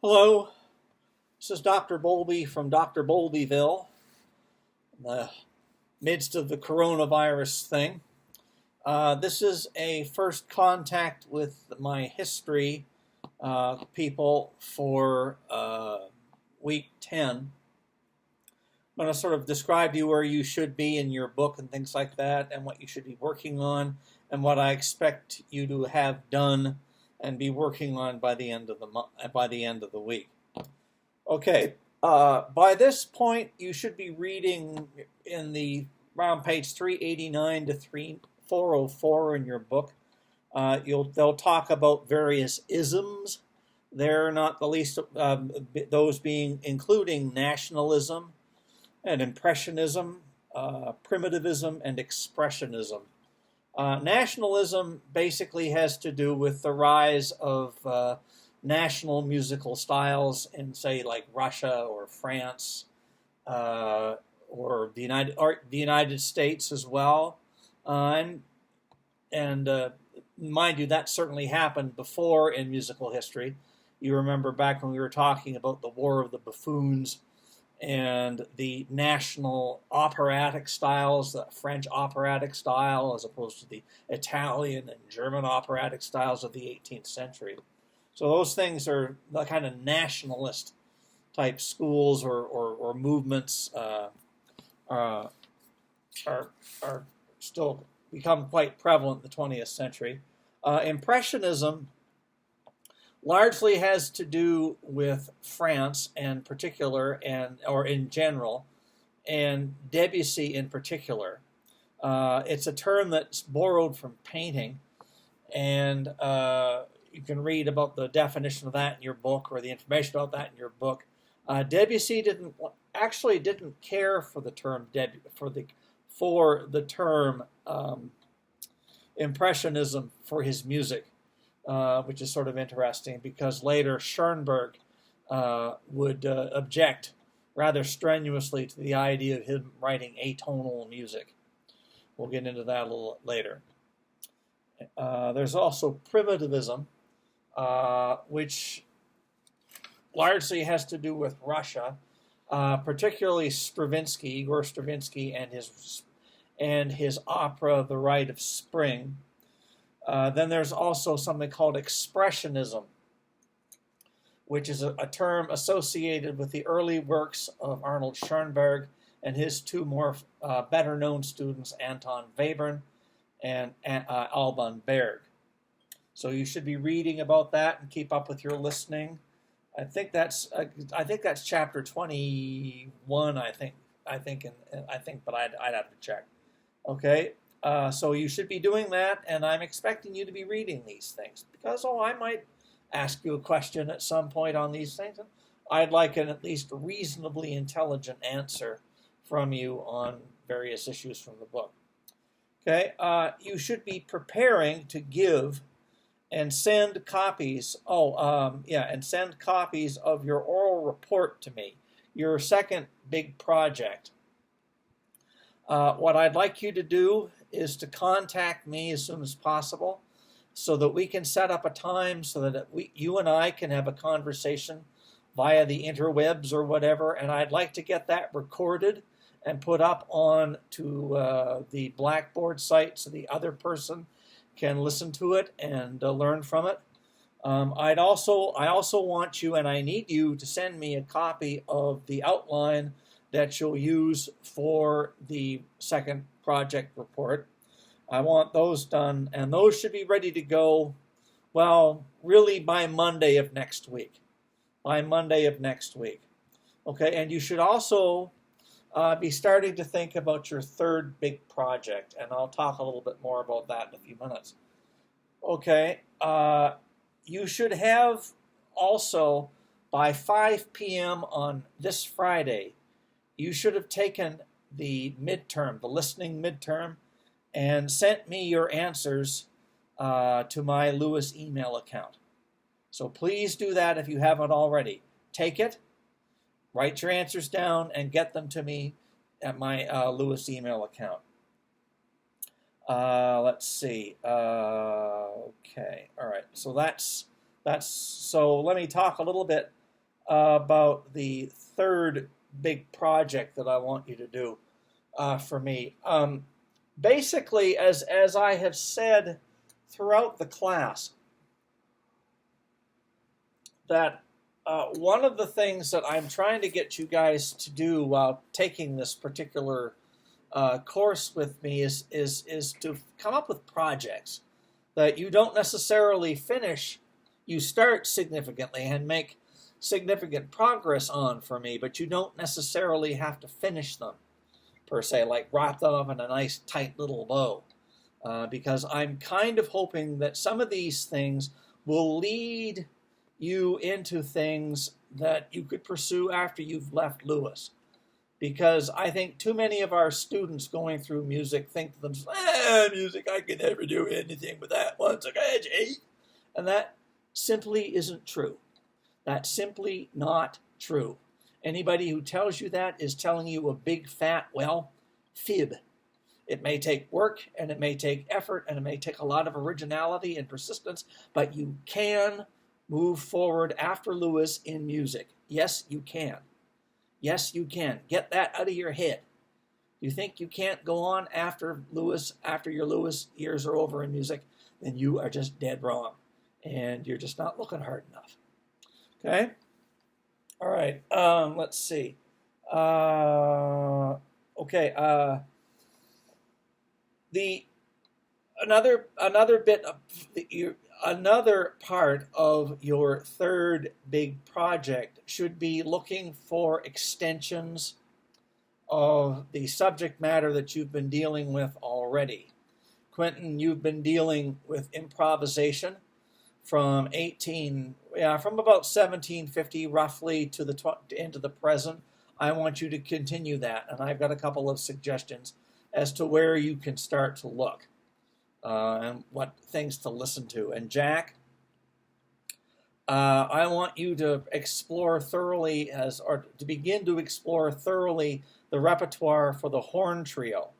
Hello, this is Dr. Bowlby from Dr. Bowlbyville, in the midst of the coronavirus thing. This is a first contact with my history people for week 10. I'm going to sort of describe to you where you should be in your book and things like that, and what you should be working on, and what I expect you to have done and be working on by the end of the week. Okay, by this point, you should be reading in the around page 389 to 404 in your book. They'll talk about various isms. They're not the least, those being including nationalism and Impressionism, Primitivism, and Expressionism. Nationalism basically has to do with the rise of national musical styles in, say, like Russia or France, or the United States as well. And mind you, that certainly happened before in musical history. You remember back when we were talking about the War of the Buffoons and the national operatic styles, the French operatic style as opposed to the Italian and German operatic styles of the 18th century. So those things are the kind of nationalist type schools or movements are still become quite prevalent in the 20th century. Impressionism largely has to do with France in particular, or in general, and Debussy in particular. It's a term that's borrowed from painting, and you can read about the definition of that in your book, or the information about that in your book. Debussy didn't care for the term Impressionism for his music. Which is sort of interesting because later Schoenberg would object rather strenuously to the idea of him writing atonal music. We'll get into that a little later. There's also Primitivism, which largely has to do with Russia, particularly Igor Stravinsky and his opera The Rite of Spring. Then there's also something called Expressionism, which is a term associated with the early works of Arnold Schoenberg and his two more better-known students, Anton Webern and Alban Berg. So you should be reading about that and keep up with your listening. I think that's chapter 21. I think, but I'd have to check. Okay. So you should be doing that, and I'm expecting you to be reading these things because, I might ask you a question at some point on these things. I'd like an at least reasonably intelligent answer from you on various issues from the book. Okay, you should be preparing to give and send copies. And send copies of your oral report to me, your second big project. What I'd like you to do is to contact me as soon as possible so that we can set up a time so that you and I can have a conversation via the interwebs or whatever, and I'd like to get that recorded and put up on to the Blackboard site so the other person can listen to it and learn from it. I also want you, and I need you, to send me a copy of the outline that you'll use for the second project report. I want those done, and those should be ready to go, really by Monday of next week. Okay, and you should also be starting to think about your third big project, and I'll talk a little bit more about that in a few minutes. Okay, you should have also, by 5 p.m. on this Friday, you should have taken the listening midterm, and sent me your answers to my Lewis email account. So please do that if you haven't already. Take it, write your answers down, and get them to me at my Lewis email account. Let's see. Okay, all right. So so let me talk a little bit about the third big project that I want you to do for me. Basically, as I have said throughout the class, that one of the things that I'm trying to get you guys to do while taking this particular course with me is to come up with projects that you don't necessarily finish. You start significantly and make significant progress on for me, but you don't necessarily have to finish them, per se, like wrap them up in a nice tight little bow. Because I'm kind of hoping that some of these things will lead you into things that you could pursue after you've left Lewis. Because I think too many of our students going through music think to themselves, music, I can never do anything with that once I graduate. And that simply isn't true. That's simply not true. Anybody who tells you that is telling you a big fat, fib. It may take work, and it may take effort, and it may take a lot of originality and persistence, but you can move forward after Lewis in music. Yes, you can. Yes, you can. Get that out of your head. You think you can't go on after Lewis, after your Lewis years are over in music, then you are just dead wrong. And you're just not looking hard enough. Okay? All right. Let's see. Another part of your third big project should be looking for extensions of the subject matter that you've been dealing with already. Quentin, you've been dealing with improvisation from about 1750 roughly to into the present. I want you to continue that, and I've got a couple of suggestions as to where you can start to look. And what things to listen to. And Jack, I want you to explore thoroughly, to begin to explore thoroughly the repertoire for the Horne Trio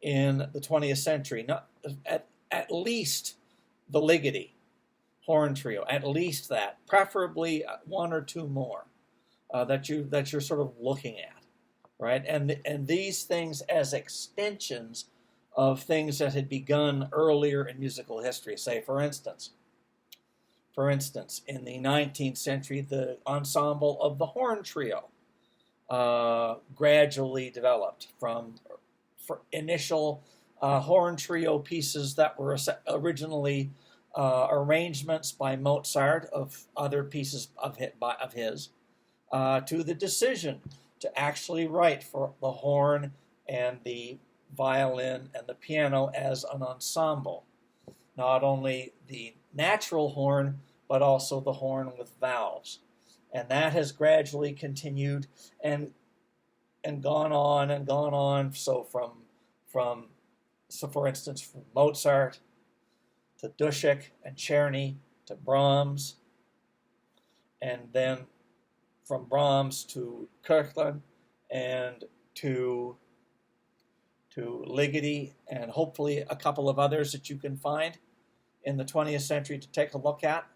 in the 20th century. Not at least the Ligeti Horne Trio, at least that, preferably one or two more that you're sort of looking at, right? And these things as extensions of things that had begun earlier in musical history. Say, for instance, in the 19th century, the ensemble of the Horne Trio gradually developed from initial Horne Trio pieces that were originally arrangements by Mozart of other pieces of his, to the decision to actually write for the horn and the violin and the piano as an ensemble. Not only the natural horn, but also the horn with valves. And that has gradually continued and gone on and gone on. So for instance, from Mozart to Duschek and Czerny to Brahms, and then from Brahms to Kirchland and to Ligeti, and hopefully a couple of others that you can find in the 20th century to take a look at.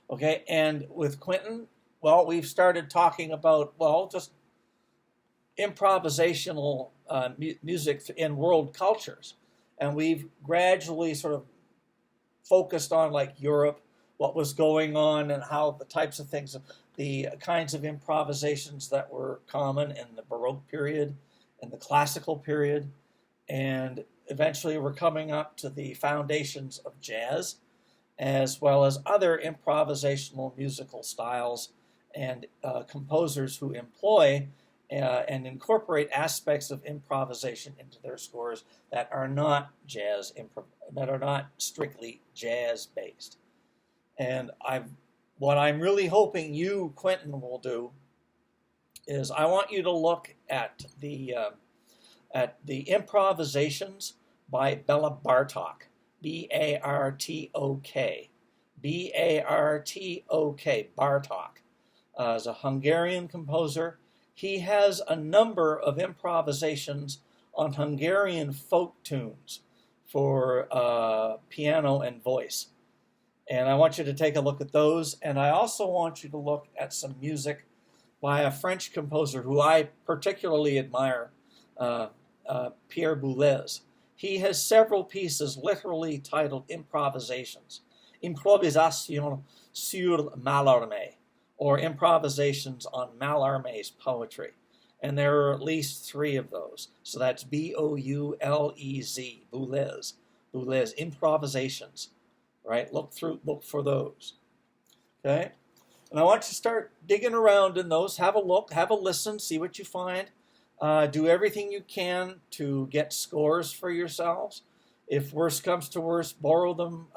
Okay, and with Quentin, we've started talking about, just improvisational music in world cultures. And we've gradually sort of focused on, like, Europe, what was going on and how the types of things, the kinds of improvisations that were common in the Baroque period and the classical period, and eventually we're coming up to the foundations of jazz, as well as other improvisational musical styles and composers who employ and incorporate aspects of improvisation into their scores that are not that are not strictly jazz-based. And what I'm really hoping you, Quentin, will do is I want you to look at the improvisations by Bela Bartok, B-A-R-T-O-K, B-A-R-T-O-K, Bartok, is a Hungarian composer. He has a number of improvisations on Hungarian folk tunes for piano and voice. And I want you to take a look at those. And I also want you to look at some music by a French composer who I particularly admire, Pierre Boulez. He has several pieces literally titled Improvisations. Improvisation sur Mallarmé, or Improvisations on Mallarmé's Poetry. And there are at least 3 of those. So that's Boulez, Boulez, Improvisations, right? Look for those, okay? And I want you to start digging around in those. Have a look, have a listen, see what you find. Do everything you can to get scores for yourselves. If worse comes to worse, borrow them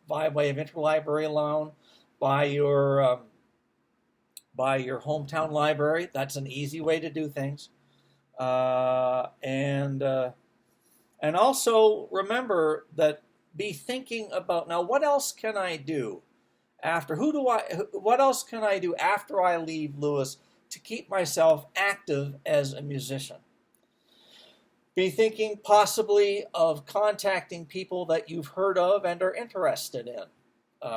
by way of interlibrary loan, by your hometown library. That's an easy way to do things. And also remember that be thinking about, now what else can I do after? What else can I do after I leave Lewis to keep myself active as a musician? Be thinking possibly of contacting people that you've heard of and are interested in,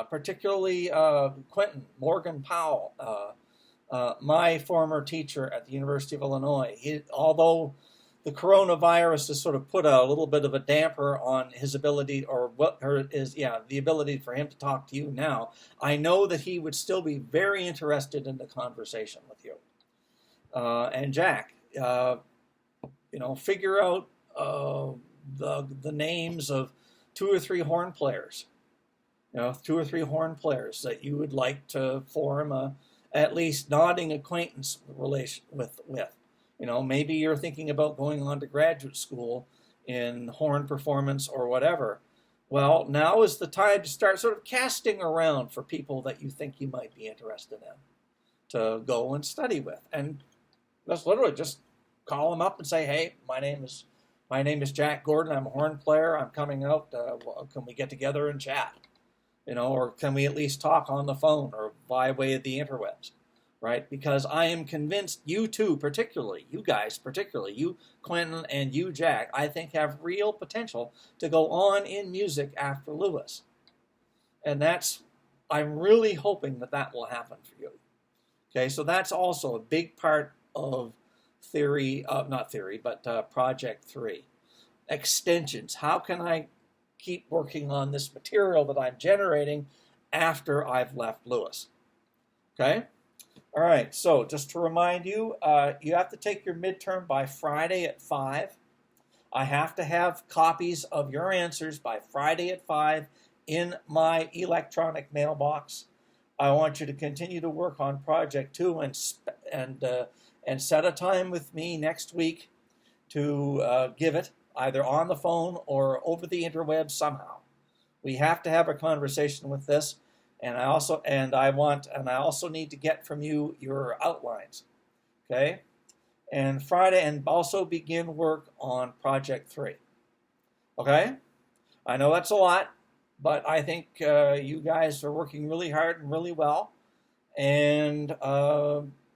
particularly Quentin, Morgan Powell, my former teacher at the University of Illinois. Although the coronavirus has sort of put a little bit of a damper on his ability, the ability for him to talk to you now, I know that he would still be very interested in the conversation with you. And Jack, figure out the names of 2 or 3 horn players, 2 or 3 horn players that you would like to form a at least nodding acquaintance relation with. Maybe you're thinking about going on to graduate school in horn performance or whatever. Well, now is the time to start sort of casting around for people that you think you might be interested in to go and study with. And that's literally just call them up and say, hey, my name is Jack Gordon. I'm a horn player. I'm coming out. Can we get together and chat? Or can we at least talk on the phone or by way of the interwebs? Right? Because I am convinced you two particularly, you guys particularly, you Quentin and you Jack, I think have real potential to go on in music after Lewis. And I'm really hoping that will happen for you. Okay, so that's also a big part of Project 3. Extensions. How can I keep working on this material that I'm generating after I've left Lewis? Okay? All right, so just to remind you, you have to take your midterm by Friday at 5. I have to have copies of your answers by Friday at 5 in my electronic mailbox. I want you to continue to work on Project 2 and set a time with me next week to give it either on the phone or over the interweb somehow. We have to have a conversation with this. And I also need to get from you your outlines, okay? And Friday, and also begin work on Project 3, okay? I know that's a lot, but I think you guys are working really hard and really well, and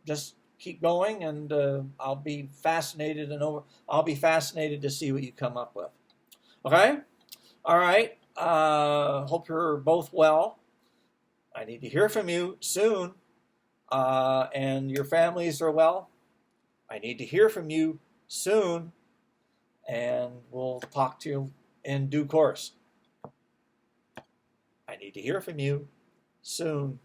just keep going, and I'll be fascinated to see what you come up with, okay? All right. Hope you're both well. I need to hear from you soon, and your families are well. I need to hear from you soon, and we'll talk to you in due course. I need to hear from you soon.